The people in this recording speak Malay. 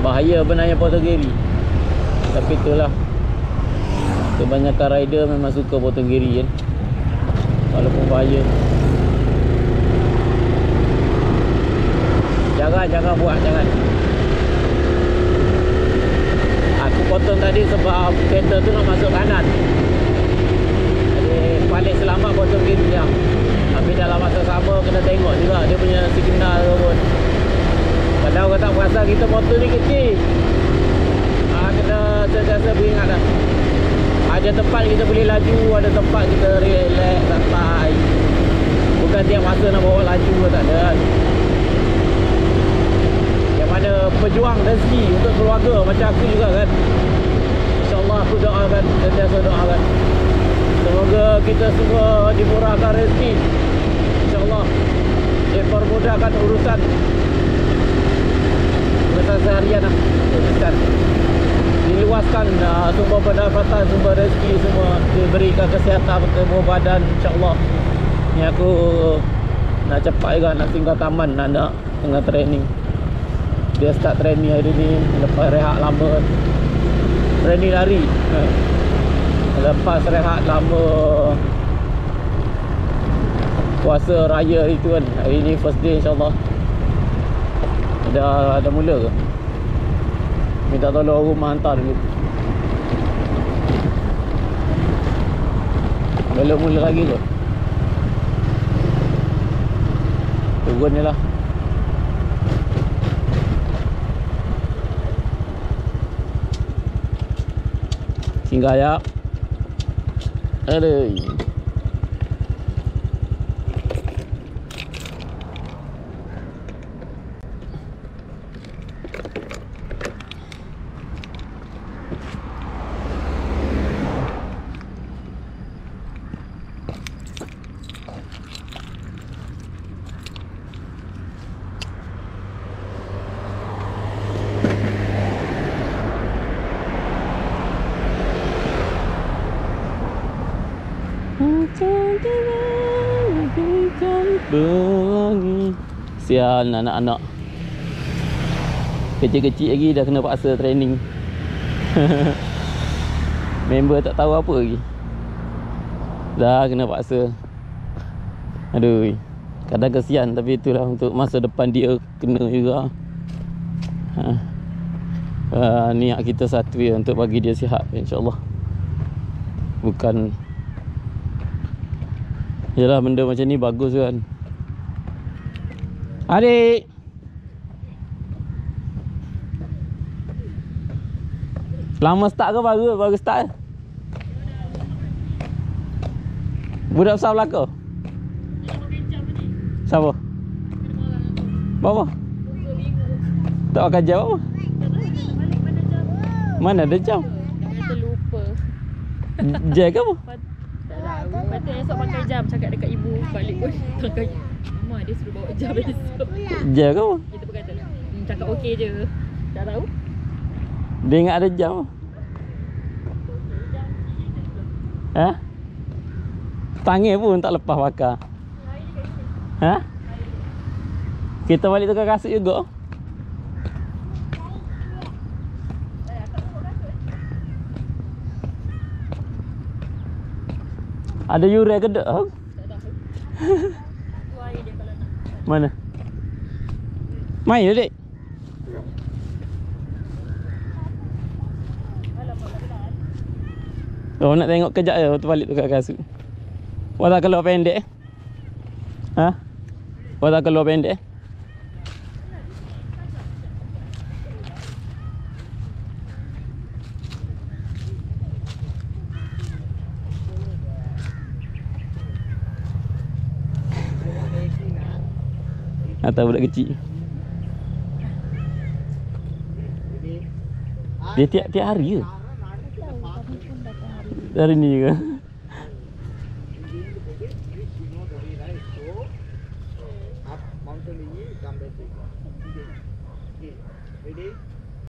bahaya benarnya potong giri. Tapi itulah, kebanyakan rider memang suka potong giri kan, walaupun bahaya. Jangan buat, jangan. Aku potong tadi sebab kereta tu nak masuk kanan. Jadi paling selamat potong giri dia. Tapi dalam masa sama kena tengok juga dia punya signal tu pun. Padahal orang tak perasan kita motor ni kecil. Kena sentiasa beringat dah. Ada tempat kita boleh laju, ada tempat kita relax, santai. Bukan tiap masa nak bawa laju ke, tak ada. Yang mana pejuang rezeki untuk keluarga macam aku juga kan. InsyaAllah aku doakan, sentiasa doakan, semoga kita semua dimurahkan rezeki. InsyaAllah dipermudahkan urusan seharian lah. Urusan diluaskan sumber pendapatan, sumber rezeki semua, diberikan kesihatan, kemudahan badan insyaAllah. Ni aku nak cepat juga nak tinggal taman anak tengah training. Dia start training hari ni lepas rehat lama. Training lari lepas rehat lama puasa raya itu kan. Hari ni first day insyaAllah. Dah mula ke? Minta tolong rumah hantar dulu. Belum mula lagi ke? Turun je lah. Singgah ya. Aduh. Berangi. Sial anak-anak kecil-kecil lagi dah kena paksa training. Member tak tahu apa lagi, dah kena paksa. Aduh, kadang kesian, tapi itulah untuk masa depan dia kena juga. Niat kita satu ya, untuk bagi dia sihat insyaAllah. Bukan, yalah benda macam ni bagus kan. Adik, lama start ke baru start? Budak besar belakang? Siapa? Bapa? Tak pakai jam apa? Mana ada jam? Kata lupa. Jam ke apa? Patut esok pakai jam, cakap dekat ibu balik pun pakai. Mama dia suruh bawa jam esok. Jam ke apa? Kita berkata cakap okey je. Tak tahu. Dia ingat ada jam. Ha? Tangan pun tak lepas pakai. Ha? Kita balik tukar kasut juga. Ada yurai ke tak? Tak tahu. Air dia kalau nak. Mana? Main je dek. Oh, nak tengok kejap je waktu balik tukar kasut. Awak tak keluar pendek? Ha? Awak tak keluar pendek? Atau budak kecil. Dia tiap hari ke? Hari ni juga. Ready?